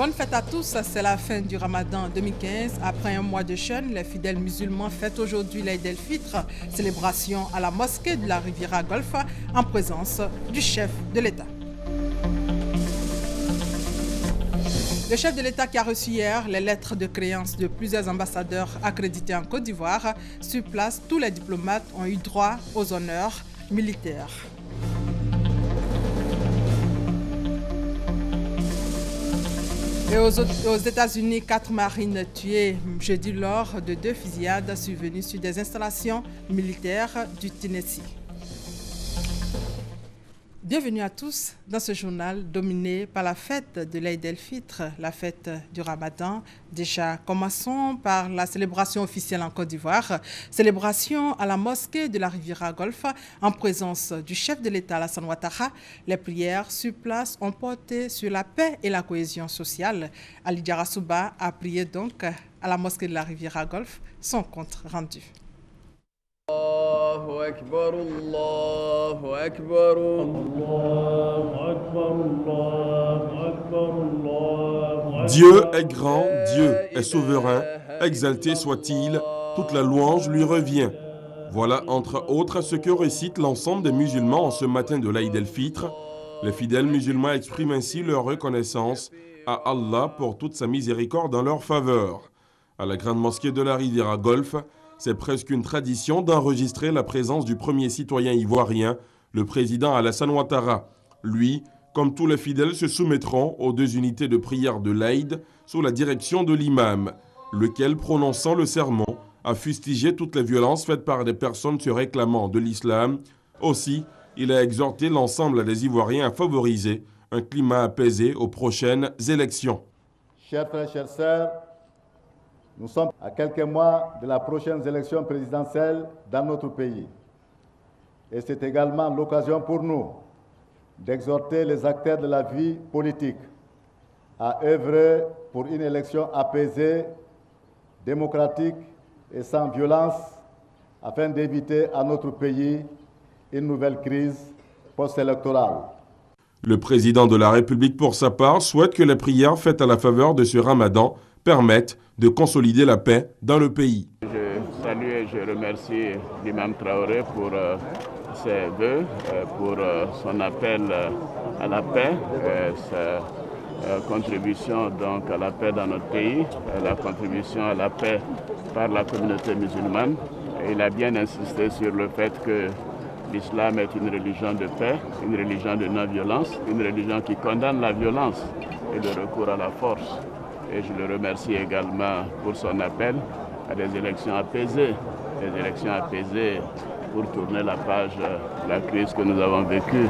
Bonne fête à tous, c'est la fin du Ramadan 2015. Après un mois de jeûne, les fidèles musulmans fêtent aujourd'hui l'Aïd el-Fitr, célébration à la mosquée de la Riviera Golf en présence du chef de l'État. Le chef de l'État qui a reçu hier les lettres de créance de plusieurs ambassadeurs accrédités en Côte d'Ivoire. Sur place, tous les diplomates ont eu droit aux honneurs militaires. Et aux États-Unis, 4 marines tuées jeudi lors de 2 fusillades survenues sur des installations militaires du Tennessee. Bienvenue à tous dans ce journal dominé par la fête de l'Aïd el-Fitr, la fête du Ramadan. Déjà, commençons par la célébration officielle en Côte d'Ivoire. Célébration à la mosquée de la Riviera Golf en présence du chef de l'État Alassane Ouattara. Les prières sur place ont porté sur la paix et la cohésion sociale. Ali Diarra Souba a prié donc à la mosquée de la Riviera Golf, son compte rendu. الله أكبر الله أكبر الله أكبر الله أكبر الله. Dieu est grand, Dieu est souverain, exalté soit-il, toute la louange lui revient. Voilà entre autres ce que récite l'ensemble des musulmans en ce matin de l'Aïd el-Fitr. Les fidèles musulmans expriment ainsi leur reconnaissance à Allah pour toute sa miséricorde en leur faveur. À la grande mosquée de la Riviera Golf, c'est presque une tradition d'enregistrer la présence du premier citoyen ivoirien, le président Alassane Ouattara. Lui, comme tous les fidèles, se soumettront aux 2 unités de prière de l'Aïd sous la direction de l'imam, lequel, prononçant le sermon, a fustigé toutes les violences faites par des personnes se réclamant de l'islam. Aussi, il a exhorté l'ensemble des Ivoiriens à favoriser un climat apaisé aux prochaines élections. Chers frères, chères sœurs, nous sommes à quelques mois de la prochaine élection présidentielle dans notre pays. Et c'est également l'occasion pour nous d'exhorter les acteurs de la vie politique à œuvrer pour une élection apaisée, démocratique et sans violence, afin d'éviter à notre pays une nouvelle crise post-électorale. Le président de la République, pour sa part, souhaite que les prières faites à la faveur de ce Ramadan permettent de consolider la paix dans le pays. Je salue et je remercie l'imam Traoré pour ses vœux, pour son appel à la paix, sa contribution donc à la paix dans notre pays, la contribution à la paix par la communauté musulmane. Et il a bien insisté sur le fait que l'islam est une religion de paix, une religion de non-violence, une religion qui condamne la violence et le recours à la force. Et je le remercie également pour son appel à des élections apaisées pour tourner la page de la crise que nous avons vécue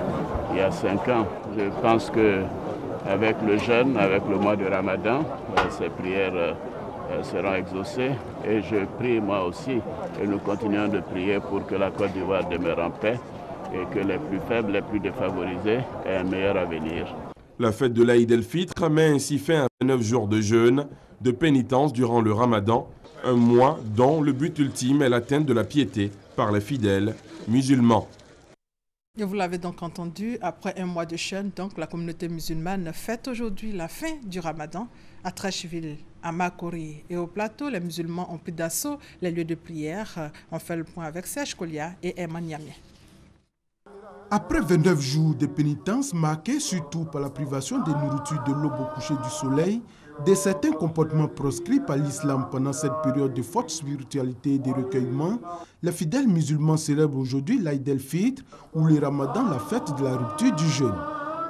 il y a 5 ans. Je pense qu'avec le jeûne, avec le mois de Ramadan, ces prières seront exaucées. Et je prie moi aussi, et nous continuons de prier pour que la Côte d'Ivoire demeure en paix et que les plus faibles, les plus défavorisés aient un meilleur avenir. La fête de l'Aïd el-Fitr met ainsi fin à 9 jours de jeûne, de pénitence durant le Ramadan, un mois dont le but ultime est l'atteinte de la piété par les fidèles musulmans. Et vous l'avez donc entendu, après un mois de jeûne, donc la communauté musulmane fête aujourd'hui la fin du Ramadan. À Treichville, à Makori et au plateau, les musulmans ont pris d'assaut les lieux de prière. On fait le point avec Serge Kolia et Emma Niamé. Après 29 jours de pénitence marqués surtout par la privation de nourriture de l'aube au coucher du soleil, de certains comportements proscrits par l'islam pendant cette période de forte spiritualité et de recueillement, les fidèles musulmans célèbrent aujourd'hui l'Aïd el-Fitr ou le Ramadan, la fête de la rupture du jeûne.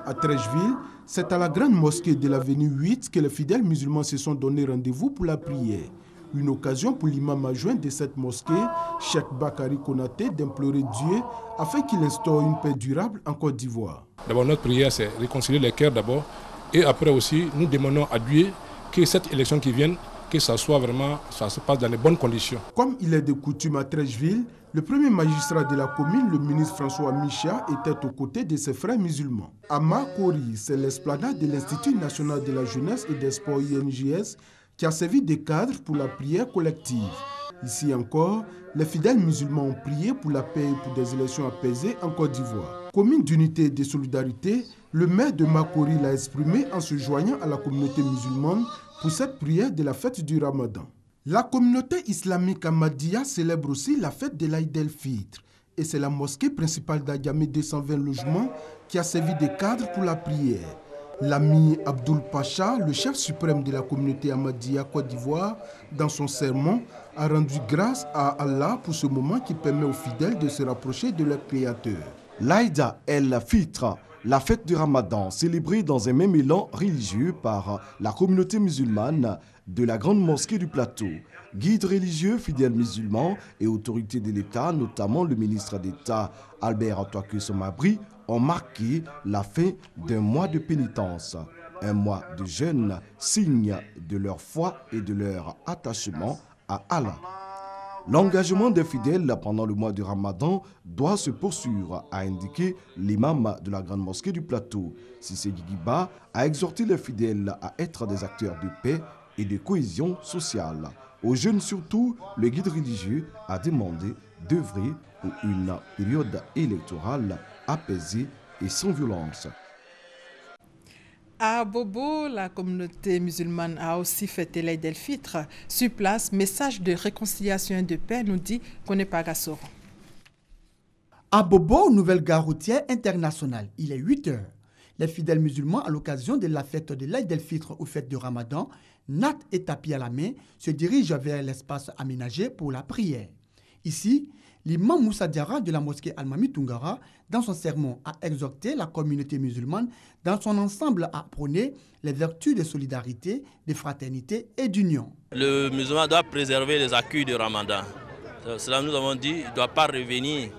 À Treichville, c'est à la grande mosquée de l'avenue 8 que les fidèles musulmans se sont donné rendez-vous pour la prière. Une occasion pour l'imam adjoint de cette mosquée, Cheikh Bakari Konaté, d'implorer Dieu afin qu'il instaure une paix durable en Côte d'Ivoire. D'abord, notre prière, c'est réconcilier les cœurs d'abord. Et après aussi, nous demandons à Dieu que cette élection qui vient, que ça soit vraiment, ça se passe dans les bonnes conditions. Comme il est de coutume à Treichville, le premier magistrat de la commune, le ministre François Micha, était aux côtés de ses frères musulmans. À Makori, c'est l'esplanade de l'Institut national de la jeunesse et des sports INJS qui a servi de cadre pour la prière collective. Ici encore, les fidèles musulmans ont prié pour la paix et pour des élections apaisées en Côte d'Ivoire. Commune d'unité et de solidarité, Le maire de Makori l'a exprimé en se joignant à la communauté musulmane pour cette prière de la fête du Ramadan. La communauté islamique Ahmadiyya célèbre aussi la fête de l'Aïd el-Fitr et c'est la mosquée principale d'Adjamé 220 logements qui a servi de cadre pour la prière. L'ami Abdul Pacha, le chef suprême de la communauté Ahmadiyya Côte d'Ivoire, dans son sermon, a rendu grâce à Allah pour ce moment qui permet aux fidèles de se rapprocher de leur Créateur. L'Aïd el-Fitr, la fête du Ramadan, célébrée dans un même élan religieux par la communauté musulmane de la Grande Mosquée du Plateau. Guides religieux, fidèles musulmans et autorités de l'État, notamment le ministre d'État Albert Antoine Somabri, ont marqué la fin d'un mois de pénitence. Un mois de jeûne, signe de leur foi et de leur attachement à Allah. L'engagement des fidèles pendant le mois de Ramadan doit se poursuivre, a indiqué l'imam de la Grande Mosquée du Plateau. Sissé Guigiba a exhorté les fidèles à être des acteurs de paix et de cohésion sociale. Aux jeunes surtout, le guide religieux a demandé d'œuvrer pour une période électorale apaisée et sans violence. À Bobo, la communauté musulmane a aussi fêté l'Aïd el-Fitr. Sur place, message de réconciliation et de paix, nous dit Konepa Gassoro. À Bobo, nouvelle gare routière internationale, il est 8 heures. Les fidèles musulmans, à l'occasion de la fête de l'Aïd el-Fitr ou fête de Ramadan, nattes et tapis à la main, se dirigent vers l'espace aménagé pour la prière. Ici, l'imam Moussa Diarra de la mosquée Al-Mami Tungara, dans son sermon, a exhorté la communauté musulmane dans son ensemble à prôner les vertus de solidarité, de fraternité et d'union. Le musulman doit préserver les acquis du Ramadan. Cela nous avons dit, il ne doit pas revenir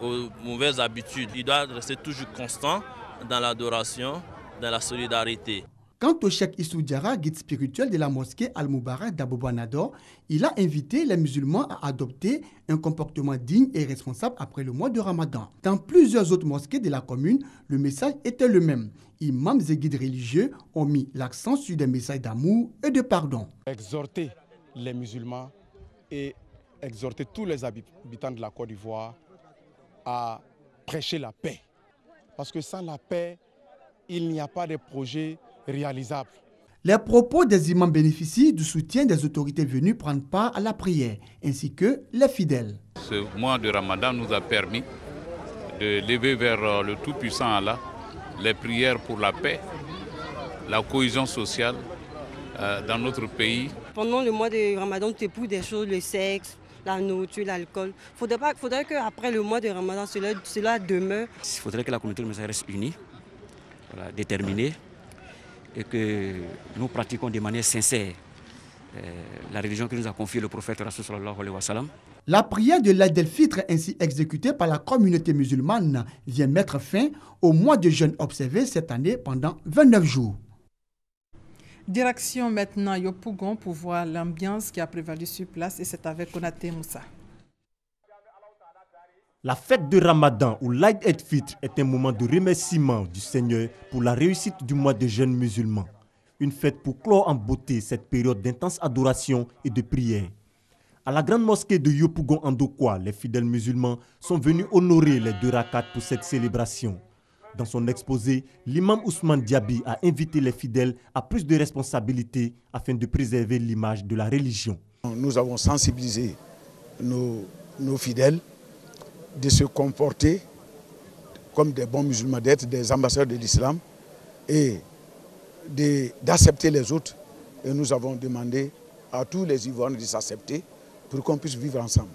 aux mauvaises habitudes. Il doit rester toujours constant dans l'adoration, dans la solidarité. Quant au cheikh Issou Diarra, guide spirituel de la mosquée Al-Moubarak d'Abobo-Nador, il a invité les musulmans à adopter un comportement digne et responsable après le mois de Ramadan. Dans plusieurs autres mosquées de la commune, le message était le même. Imams et guides religieux ont mis l'accent sur des messages d'amour et de pardon. Exhorter les musulmans et exhorter tous les habitants de la Côte d'Ivoire à prêcher la paix. Parce que sans la paix, il n'y a pas de projet réalisable. Les propos des imams bénéficient du soutien des autorités venues prendre part à la prière, ainsi que les fidèles. Ce mois de Ramadan nous a permis de lever vers le Tout-Puissant Allah les prières pour la paix, la cohésion sociale dans notre pays. Pendant le mois de Ramadan, tu éprouves des choses, le sexe, la nourriture, l'alcool. Il faudrait qu'après le mois de Ramadan, cela demeure. Il faudrait que la communauté musulmane reste unie, déterminée, et que nous pratiquons de manière sincère la religion que nous a confiée le prophète Rasoul sallallahu alayhi wa sallam. La prière de l'Aïd el-Fitr ainsi exécutée par la communauté musulmane vient mettre fin au mois de jeûne observé cette année pendant 29 jours. Direction maintenant Yopougon pour voir l'ambiance qui a prévalu sur place et c'est avec Konaté Moussa. La fête de Ramadan ou l'Aïd el-Fitr est un moment de remerciement du Seigneur pour la réussite du mois de jeûne musulman. Une fête pour clore en beauté cette période d'intense adoration et de prière. À la grande mosquée de Yopougon en Dokwa, les fidèles musulmans sont venus honorer les 2 rakats pour cette célébration. Dans son exposé, l'imam Ousmane Diaby a invité les fidèles à plus de responsabilités afin de préserver l'image de la religion. Nous avons sensibilisé nos fidèles de se comporter comme des bons musulmans, d'être des ambassadeurs de l'islam et d'accepter les autres. Et nous avons demandé à tous les Ivoiriens de s'accepter pour qu'on puisse vivre ensemble.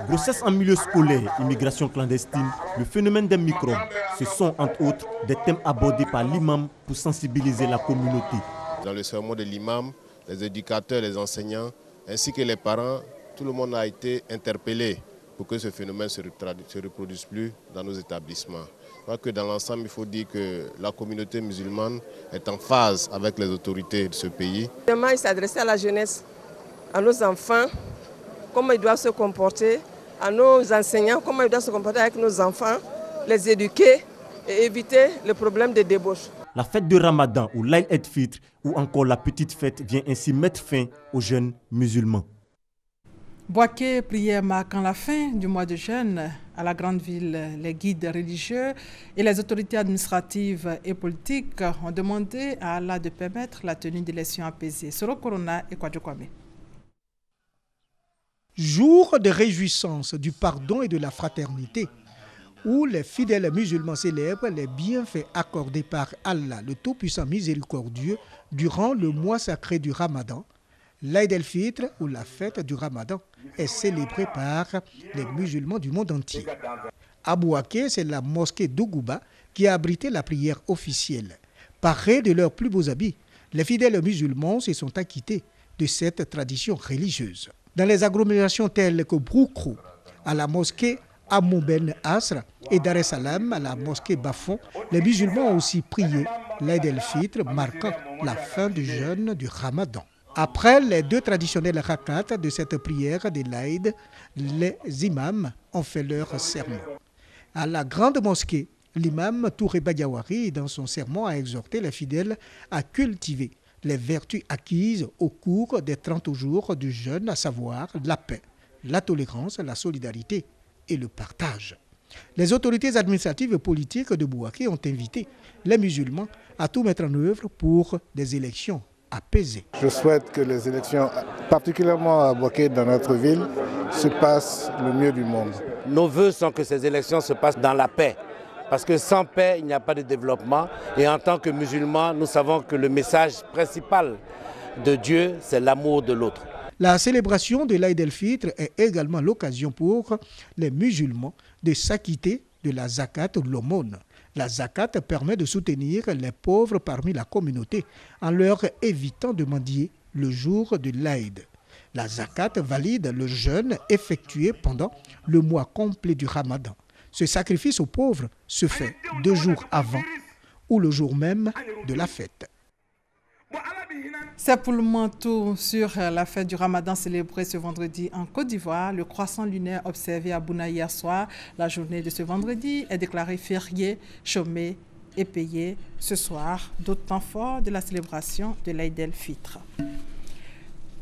Grossesse en milieu scolaire, immigration clandestine, le phénomène des microbes, ce sont entre autres des thèmes abordés par l'imam pour sensibiliser la communauté. Dans le sermon de l'imam, les éducateurs, les enseignants, ainsi que les parents, tout le monde a été interpellé pour que ce phénomène ne se reproduise plus dans nos établissements. Je crois que dans l'ensemble, il faut dire que la communauté musulmane est en phase avec les autorités de ce pays. Vraiment, il s'adressait à la jeunesse, à nos enfants, comment ils doivent se comporter, à nos enseignants, comment ils doivent se comporter avec nos enfants, les éduquer et éviter le problème de débauche. La fête de Ramadan ou l'Aïd el-Fitr ou encore la petite fête vient ainsi mettre fin aux jeunes musulmans. Bouaké, prière marquant la fin du mois de jeûne à la grande ville. Les guides religieux et les autorités administratives et politiques ont demandé à Allah de permettre la tenue d'élections apaisées. Soro Corona et Kwadjo Kwame. Jour de réjouissance, du pardon et de la fraternité, où les fidèles musulmans célèbrent les bienfaits accordés par Allah, le Tout-Puissant Miséricordieux, durant le mois sacré du Ramadan. L'Aïd el-Fitr, ou la fête du Ramadan, est célébrée par les musulmans du monde entier. À Bouaké, c'est la mosquée d'Ougouba qui a abrité la prière officielle. Parés de leurs plus beaux habits, les fidèles musulmans se sont acquittés de cette tradition religieuse. Dans les agglomérations telles que Broukrou, à la mosquée Amou Ben Asra et Dar es Salaam, à la mosquée Bafon, les musulmans ont aussi prié l'Aïd el-Fitr, marquant la fin du jeûne du Ramadan. Après les deux traditionnels rakats de cette prière de l'Aïd, les imams ont fait leur sermon. À la grande mosquée, l'imam Touré Badiawari, dans son sermon, a exhorté les fidèles à cultiver les vertus acquises au cours des 30 jours du jeûne, à savoir la paix, la tolérance, la solidarité et le partage. Les autorités administratives et politiques de Bouaké ont invité les musulmans à tout mettre en œuvre pour des élections apaisées. Je souhaite que les élections, particulièrement à Bouaké, dans notre ville, se passent le mieux du monde. Nos vœux sont que ces élections se passent dans la paix. Parce que sans paix, il n'y a pas de développement. Et en tant que musulmans, nous savons que le message principal de Dieu, c'est l'amour de l'autre. La célébration de l'Aïd el-Fitr est également l'occasion pour les musulmans de s'acquitter de la zakat ou de l'aumône. La zakat permet de soutenir les pauvres parmi la communauté en leur évitant de mendier le jour de l'Aïd. La zakat valide le jeûne effectué pendant le mois complet du Ramadan. Ce sacrifice aux pauvres se fait 2 jours avant ou le jour même de la fête. C'est pour le moment tout sur la fête du Ramadan célébrée ce vendredi en Côte d'Ivoire. Le croissant lunaire observé à Bouna hier soir, la journée de ce vendredi est déclarée fériée, chômée et payée ce soir, d'autres temps forts de la célébration de l'Aïd el-Fitr.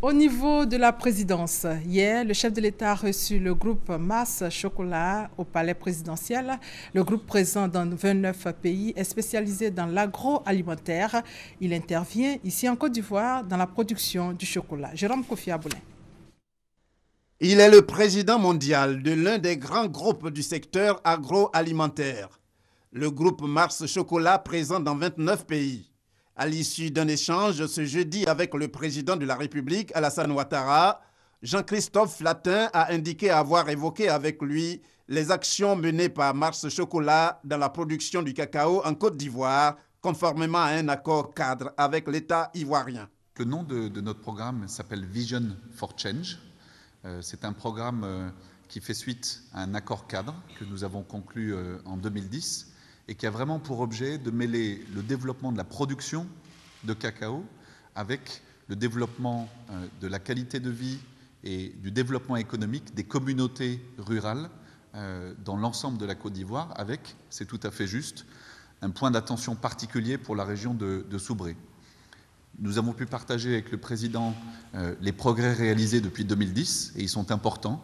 Au niveau de la présidence, hier, le chef de l'État a reçu le groupe Mars Chocolat au palais présidentiel. Le groupe présent dans 29 pays est spécialisé dans l'agroalimentaire. Il intervient ici en Côte d'Ivoire dans la production du chocolat. Jérôme Kofi Aboulin. Il est le président mondial de l'un des grands groupes du secteur agroalimentaire. Le groupe Mars Chocolat présent dans 29 pays. À l'issue d'un échange ce jeudi avec le président de la République, Alassane Ouattara, Jean-Christophe Flatin a indiqué avoir évoqué avec lui les actions menées par Mars Chocolat dans la production du cacao en Côte d'Ivoire, conformément à un accord cadre avec l'État ivoirien. Le nom de notre programme s'appelle Vision for Change. C'est un programme qui fait suite à un accord cadre que nous avons conclu en 2010. Et qui a vraiment pour objet de mêler le développement de la production de cacao avec le développement de la qualité de vie et du développement économique des communautés rurales dans l'ensemble de la Côte d'Ivoire, avec, c'est tout à fait juste, un point d'attention particulier pour la région de Soubré. Nous avons pu partager avec le président les progrès réalisés depuis 2010, et ils sont importants.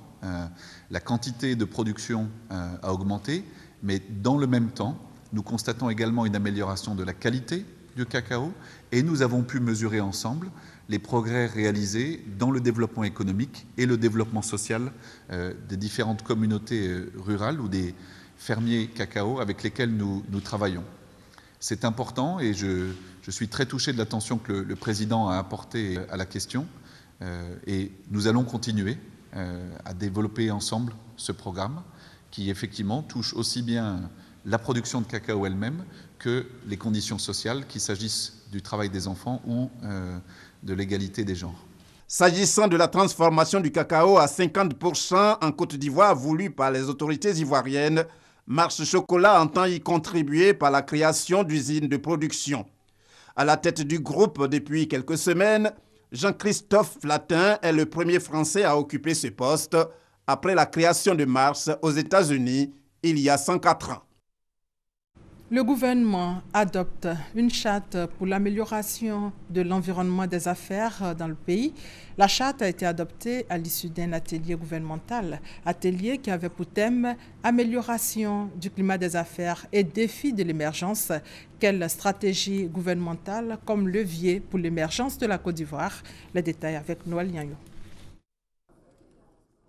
La quantité de production a augmenté, mais dans le même temps, nous constatons également une amélioration de la qualité du cacao et nous avons pu mesurer ensemble les progrès réalisés dans le développement économique et le développement social des différentes communautés rurales ou des fermiers cacao avec lesquels nous travaillons. C'est important et je suis très touché de l'attention que le président a apportée à la question et nous allons continuer à développer ensemble ce programme qui effectivement touche aussi bien la production de cacao elle-même que les conditions sociales, qu'il s'agisse du travail des enfants ou de l'égalité des genres. S'agissant de la transformation du cacao à 50% en Côte d'Ivoire voulue par les autorités ivoiriennes, Mars Chocolat entend y contribuer par la création d'usines de production. À la tête du groupe depuis quelques semaines, Jean-Christophe Flatin est le premier Français à occuper ce poste après la création de Mars aux États-Unis il y a 104 ans. Le gouvernement adopte une charte pour l'amélioration de l'environnement des affaires dans le pays. La charte a été adoptée à l'issue d'un atelier gouvernemental, atelier qui avait pour thème « Amélioration du climat des affaires et défis de l'émergence ». Quelle stratégie gouvernementale comme levier pour l'émergence de la Côte d'Ivoire? Les détails avec Noël Nianyo.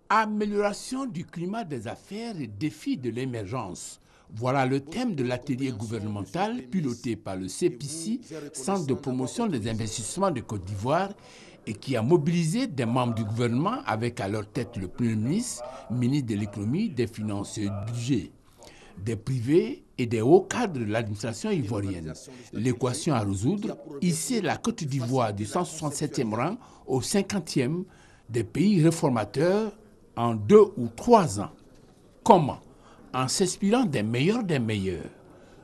Amélioration du climat des affaires et défis de l'émergence. Voilà le thème de l'atelier gouvernemental piloté par le CPC, Centre de promotion des investissements de Côte d'Ivoire, et qui a mobilisé des membres du gouvernement avec à leur tête le Premier ministre, ministre de l'économie, des finances et du budget, des privés et des hauts cadres de l'administration ivoirienne. L'équation à résoudre, hisser la Côte d'Ivoire du 167e rang au 50e des pays réformateurs en 2 ou 3 ans. Comment? En s'inspirant des meilleurs.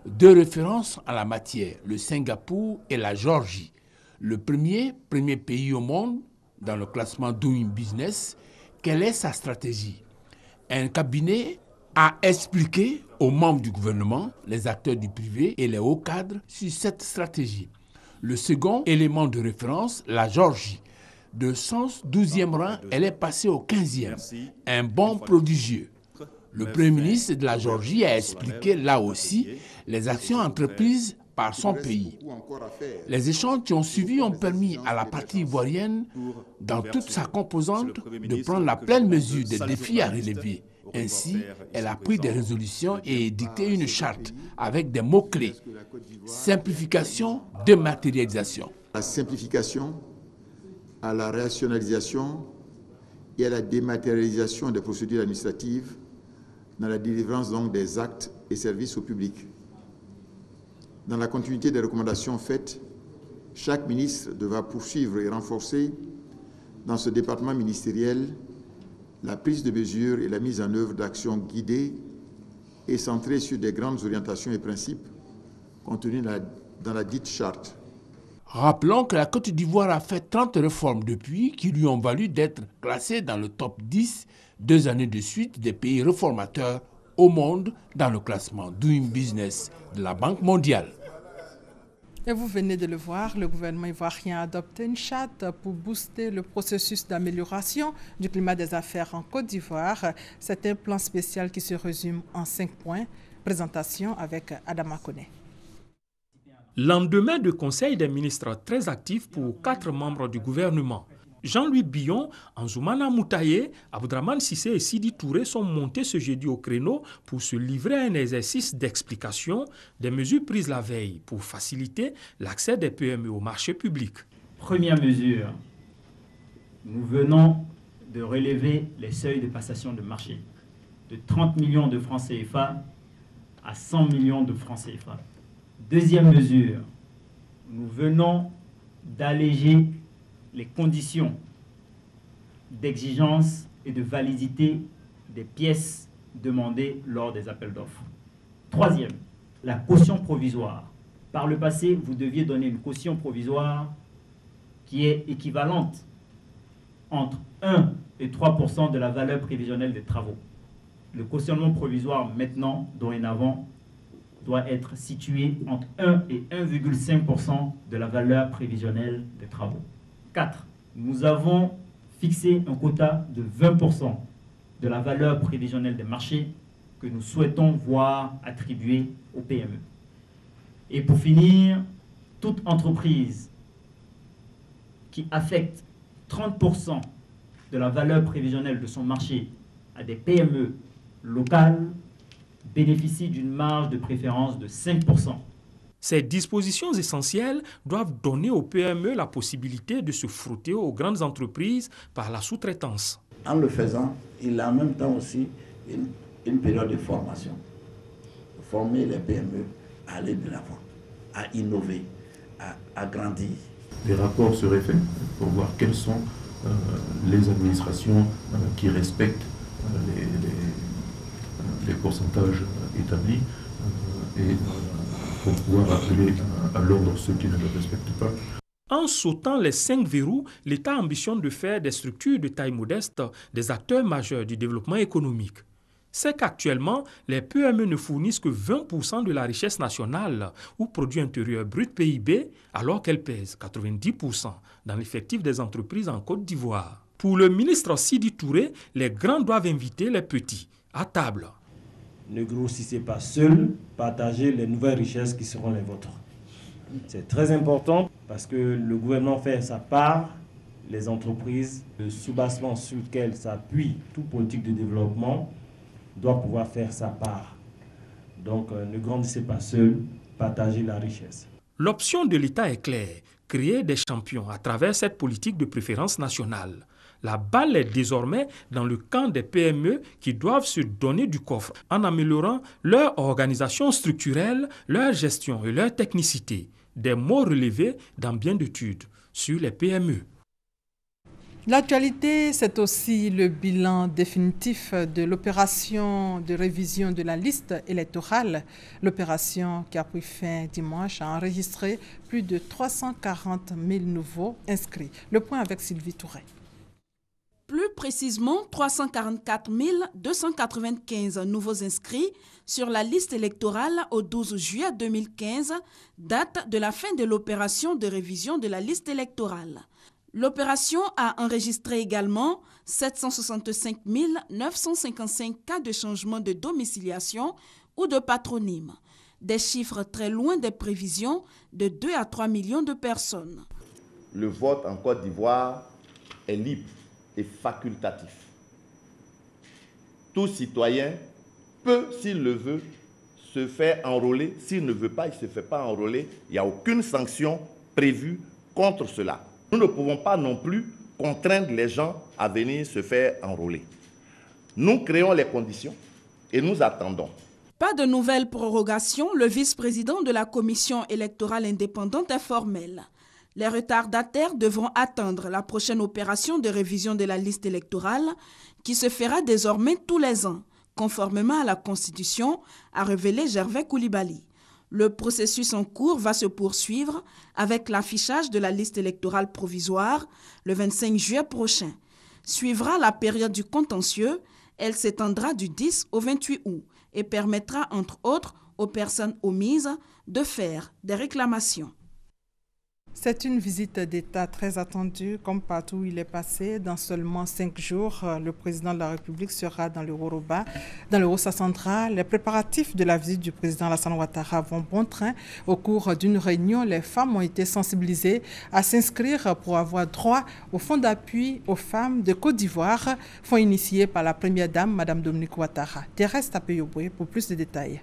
2 références en la matière, le Singapour et la Géorgie. Le premier pays au monde dans le classement Doing Business. Quelle est sa stratégie? Un cabinet a expliqué aux membres du gouvernement, les acteurs du privé et les hauts cadres sur cette stratégie. Le second élément de référence, la Géorgie. De 112e rang, elle est passée au 15e. Un bond prodigieux. Le Premier ministre de la Géorgie a expliqué là aussi les actions entreprises par son pays. Les échanges qui ont suivi ont permis à la partie ivoirienne, dans toute sa composante, de prendre la pleine mesure des défis à relever. Ainsi, elle a pris des résolutions et édicté une charte avec des mots-clés. Simplification, dématérialisation. La simplification, à la rationalisation et à la dématérialisation des procédures administratives dans la délivrance donc des actes et services au public. Dans la continuité des recommandations faites, chaque ministre devra poursuivre et renforcer dans ce département ministériel la prise de mesures et la mise en œuvre d'actions guidées et centrées sur des grandes orientations et principes contenus dans la dite charte. Rappelons que la Côte d'Ivoire a fait 30 réformes depuis qui lui ont valu d'être classée dans le top 10 2 années de suite des pays réformateurs au monde dans le classement Doing Business de la Banque mondiale. Et vous venez de le voir, le gouvernement ivoirien a adopté une charte pour booster le processus d'amélioration du climat des affaires en Côte d'Ivoire. C'est un plan spécial qui se résume en 5 points. Présentation avec Adama Kone. Lendemain de conseil des ministres très actifs pour 4 membres du gouvernement, Jean-Louis Billon, Anzoumana Moutaye, Abdraman Sissé et Sidi Touré sont montés ce jeudi au créneau pour se livrer à un exercice d'explication des mesures prises la veille pour faciliter l'accès des PME au marché public. Première mesure, nous venons de relever les seuils de passation de marché de 30 millions de francs CFA à 100 millions de francs CFA. Deuxième mesure, nous venons d'alléger les conditions d'exigence et de validité des pièces demandées lors des appels d'offres. Troisième, la caution provisoire. Par le passé, vous deviez donner une caution provisoire qui est équivalente entre 1 et 3% de la valeur prévisionnelle des travaux. Le cautionnement provisoire maintenant, dorénavant, doit être situé entre 1 et 1,5% de la valeur prévisionnelle des travaux. 4. Nous avons fixé un quota de 20% de la valeur prévisionnelle des marchés que nous souhaitons voir attribuée aux PME. Et pour finir, toute entreprise qui affecte 30% de la valeur prévisionnelle de son marché à des PME locales bénéficie d'une marge de préférence de 5%. Ces dispositions essentielles doivent donner aux PME la possibilité de se frotter aux grandes entreprises par la sous-traitance. En le faisant, il a en même temps aussi une période de formation. Former les PME à aller de l'avant, à innover, à grandir. Des rapports seraient faits pour voir quelles sont les administrations qui respectent les pourcentages établis et pour pouvoir appeler à l'ordre ceux qui ne le respectent pas. En sautant les 5 verrous, l'État ambitionne de faire des structures de taille modeste des acteurs majeurs du développement économique. c'est qu'actuellement, les PME ne fournissent que 20% de la richesse nationale ou produit intérieur brut PIB, alors qu'elles pèsent 90% dans l'effectif des entreprises en Côte d'Ivoire. Pour le ministre Sidi Touré, les grands doivent inviter les petits à table. Ne grossissez pas seuls, partagez les nouvelles richesses qui seront les vôtres. C'est très important parce que le gouvernement fait sa part, les entreprises, le soubassement sur lequel s'appuie toute politique de développement doit pouvoir faire sa part. Donc ne grandissez pas seuls, partagez la richesse. L'option de l'État est claire, créer des champions à travers cette politique de préférence nationale. La balle est désormais dans le camp des PME qui doivent se donner du coffre en améliorant leur organisation structurelle, leur gestion et leur technicité. Des mots relevés dans bien d'études sur les PME. L'actualité, c'est aussi le bilan définitif de l'opération de révision de la liste électorale. L'opération qui a pris fin dimanche a enregistré plus de 340 000 nouveaux inscrits. Le point avec Sylvie Touré. Plus précisément, 344 295 nouveaux inscrits sur la liste électorale au 12 juillet 2015, date de la fin de l'opération de révision de la liste électorale. L'opération a enregistré également 765 955 cas de changement de domiciliation ou de patronyme, des chiffres très loin des prévisions de 2 à 3 millions de personnes. Le vote en Côte d'Ivoire est libre et facultatif. Tout citoyen peut, s'il le veut, se faire enrôler. S'il ne veut pas, il ne se fait pas enrôler. Il n'y a aucune sanction prévue contre cela. Nous ne pouvons pas non plus contraindre les gens à venir se faire enrôler. Nous créons les conditions et nous attendons. Pas de nouvelles prorogations, le vice-président de la commission électorale indépendante est formel. Les retardataires devront attendre la prochaine opération de révision de la liste électorale qui se fera désormais tous les ans, conformément à la Constitution, a révélé Gervais Koulibaly. Le processus en cours va se poursuivre avec l'affichage de la liste électorale provisoire le 25 juillet prochain. Suivra la période du contentieux, elle s'étendra du 10 au 28 août et permettra entre autres aux personnes omises de faire des réclamations. C'est une visite d'État très attendue, comme partout où il est passé. Dans seulement 5 jours, le président de la République sera dans le Yoruba, dans le Haussa central. Les préparatifs de la visite du président Alassane Ouattara vont bon train. Au cours d'une réunion, les femmes ont été sensibilisées à s'inscrire pour avoir droit au fonds d'appui aux femmes de Côte d'Ivoire, fonds initié par la première dame, Mme Dominique Ouattara. Thérèse Tapeyoboué pour plus de détails.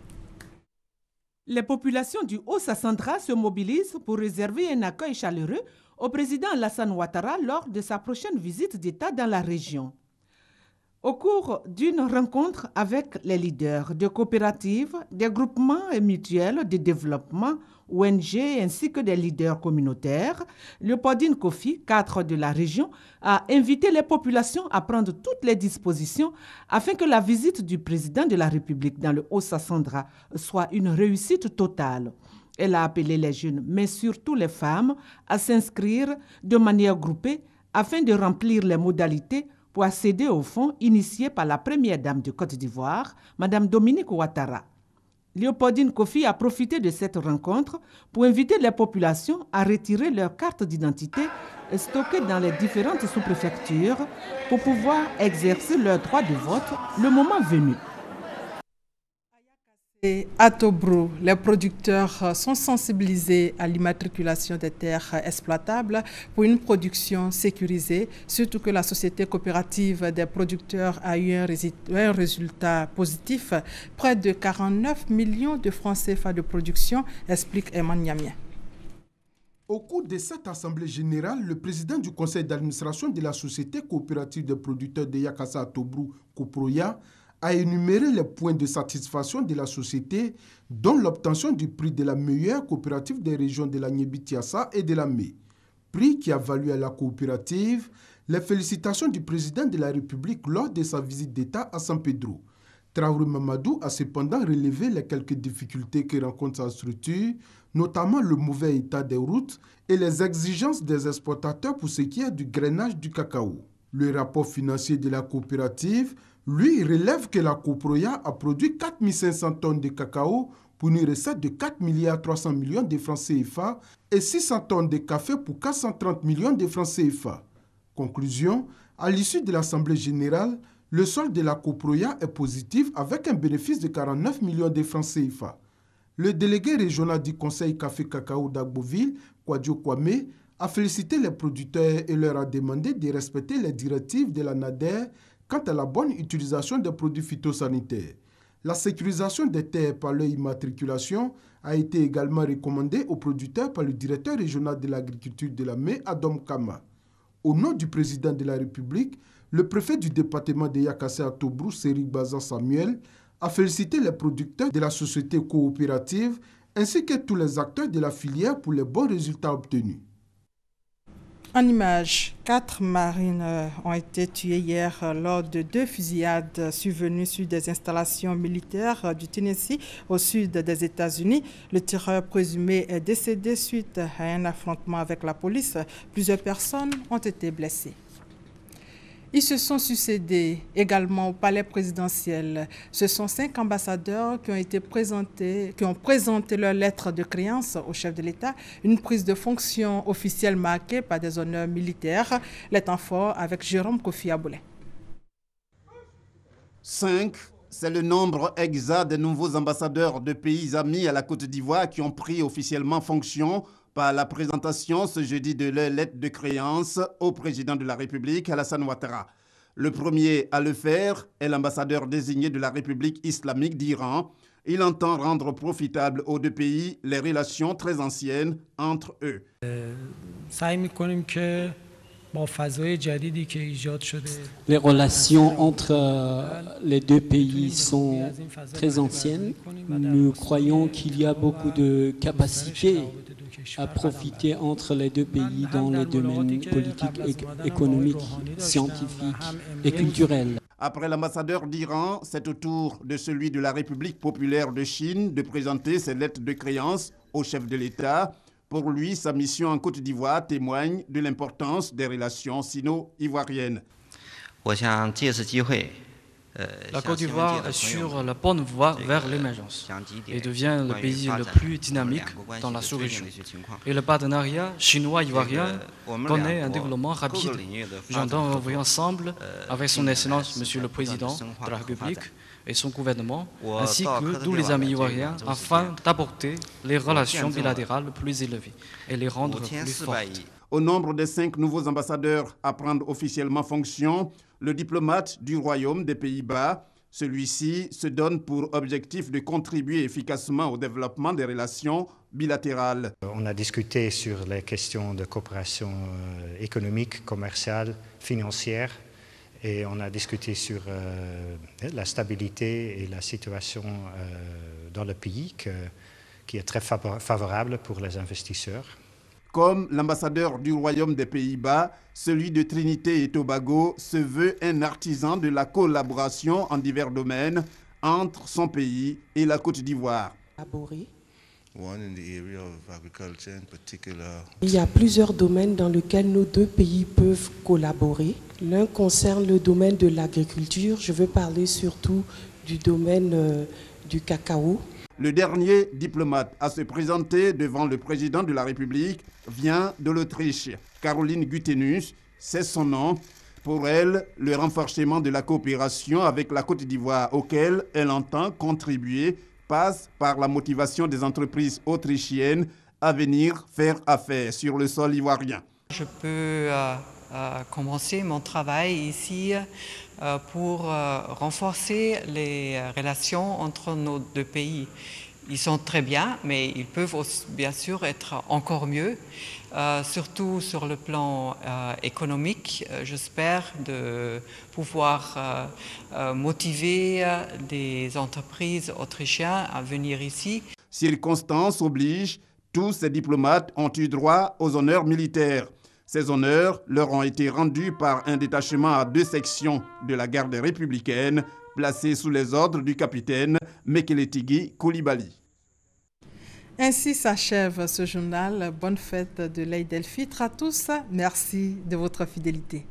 Les populations du Haussa central se mobilisent pour réserver un accueil chaleureux au président Alassane Ouattara lors de sa prochaine visite d'État dans la région. Au cours d'une rencontre avec les leaders de coopératives, des groupements mutuels de développement, ONG ainsi que des leaders communautaires, Léopoldine Kofi, cadre de la région, a invité les populations à prendre toutes les dispositions afin que la visite du président de la République dans le Haussa central soit une réussite totale. Elle a appelé les jeunes, mais surtout les femmes, à s'inscrire de manière groupée afin de remplir les modalités pour accéder au fonds initié par la première dame de Côte d'Ivoire, Mme Dominique Ouattara. Léopoldine Kofi a profité de cette rencontre pour inviter les populations à retirer leurs cartes d'identité stockées dans les différentes sous-préfectures pour pouvoir exercer leur droit de vote le moment venu. À Tobrou, les producteurs sont sensibilisés à l'immatriculation des terres exploitables pour une production sécurisée, surtout que la société coopérative des producteurs a eu un résultat positif. Près de 49 millions de francs CFA de production, explique Eman Niamien. Au cours de cette assemblée générale, le président du conseil d'administration de la société coopérative des producteurs de Yakassa à Tobrou, Coproya, a énuméré les points de satisfaction de la société, dont l'obtention du prix de la meilleure coopérative des régions de la Niébi-Tiassa et de la Mé. Prix qui a valu à la coopérative les félicitations du président de la République lors de sa visite d'État à San Pedro. Traoré Mamadou a cependant relevé les quelques difficultés que rencontre sa structure, notamment le mauvais état des routes et les exigences des exportateurs pour ce qui est du grainage du cacao. Le rapport financier de la coopérative, lui, relève que la Coproya a produit 4500 tonnes de cacao pour une recette de 4 300 millions de francs CFA et 600 tonnes de café pour 430 millions de francs CFA. Conclusion, à l'issue de l'Assemblée générale, le solde de la Coproya est positif avec un bénéfice de 49 millions de francs CFA. Le délégué régional du Conseil Café-Cacao d'Agboville, Kwadjo Kwame, a félicité les producteurs et leur a demandé de respecter les directives de la NADER quant à la bonne utilisation des produits phytosanitaires. La sécurisation des terres par leur immatriculation a été également recommandée aux producteurs par le directeur régional de l'agriculture de la ME, Adam Kama. Au nom du président de la République, le préfet du département de Yakassé-Tobrou, Sérik Bazan Samuel, a félicité les producteurs de la société coopérative ainsi que tous les acteurs de la filière pour les bons résultats obtenus. En image, 4 marines ont été tués hier lors de 2 fusillades survenues sur des installations militaires du Tennessee au sud des États-Unis. Le tireur présumé est décédé suite à un affrontement avec la police. Plusieurs personnes ont été blessées. Ils se sont succédés également au palais présidentiel. Ce sont 5 ambassadeurs qui ont présenté leur lettre de créance au chef de l'État, une prise de fonction officielle marquée par des honneurs militaires. Les temps forts avec Jérôme Kofi Aboulé. 5, c'est le nombre exact des nouveaux ambassadeurs de pays amis à la Côte d'Ivoire qui ont pris officiellement fonction par la présentation ce jeudi de leur lettre de créance au président de la République, Alassane Ouattara. Le premier à le faire est l'ambassadeur désigné de la République islamique d'Iran. Il entend rendre profitables aux 2 pays les relations très anciennes entre eux. Les relations entre les 2 pays sont très anciennes. Nous croyons qu'il y a beaucoup de capacités à profiter entre les 2 pays dans les domaines politiques, économiques, scientifiques et culturels. Après l'ambassadeur d'Iran, c'est au tour de celui de la République populaire de Chine de présenter ses lettres de créance au chef de l'État. Pour lui, sa mission en Côte d'Ivoire témoigne de l'importance des relations sino-ivoiriennes. La Côte d'Ivoire est sur la bonne voie vers l'émergence et devient le pays le plus dynamique dans la sous-région. Et le partenariat chinois-ivoirien connaît un développement rapide. J'entends œuvrer ensemble avec son Excellence, Monsieur le Président de la République et son gouvernement, ainsi que tous les amis ivoiriens, afin d'apporter les relations bilatérales plus élevées et les rendre plus fortes. Au nombre des 5 nouveaux ambassadeurs à prendre officiellement fonction, le diplomate du Royaume des Pays-Bas, celui-ci se donne pour objectif de contribuer efficacement au développement des relations bilatérales. On a discuté sur les questions de coopération économique, commerciale, financière, et on a discuté sur la stabilité et la situation dans le pays qui est très favorable pour les investisseurs. Comme l'ambassadeur du Royaume des Pays-Bas, celui de Trinité et Tobago se veut un artisan de la collaboration en divers domaines entre son pays et la Côte d'Ivoire. Il y a plusieurs domaines dans lesquels nos 2 pays peuvent collaborer. L'un concerne le domaine de l'agriculture. Je veux parler surtout du domaine du cacao. Le dernier diplomate à se présenter devant le président de la République vient de l'Autriche. Caroline Gutenus, c'est son nom. Pour elle, le renforcement de la coopération avec la Côte d'Ivoire auquel elle entend contribuer passe par la motivation des entreprises autrichiennes à venir faire affaire sur le sol ivoirien. Je peux commencer mon travail ici pour renforcer les relations entre nos 2 pays. Ils sont très bien, mais ils peuvent aussi, bien sûr être encore mieux, surtout sur le plan économique. J'espère de pouvoir motiver des entreprises autrichiennes à venir ici. Circonstance oblige, tous ces diplomates ont eu droit aux honneurs militaires. Ces honneurs leur ont été rendus par un détachement à 2 sections de la garde républicaine, placé sous les ordres du capitaine Mekeletigi Koulibaly. Ainsi s'achève ce journal. Bonne fête de l'Aïd el-Fitr à tous. Merci de votre fidélité.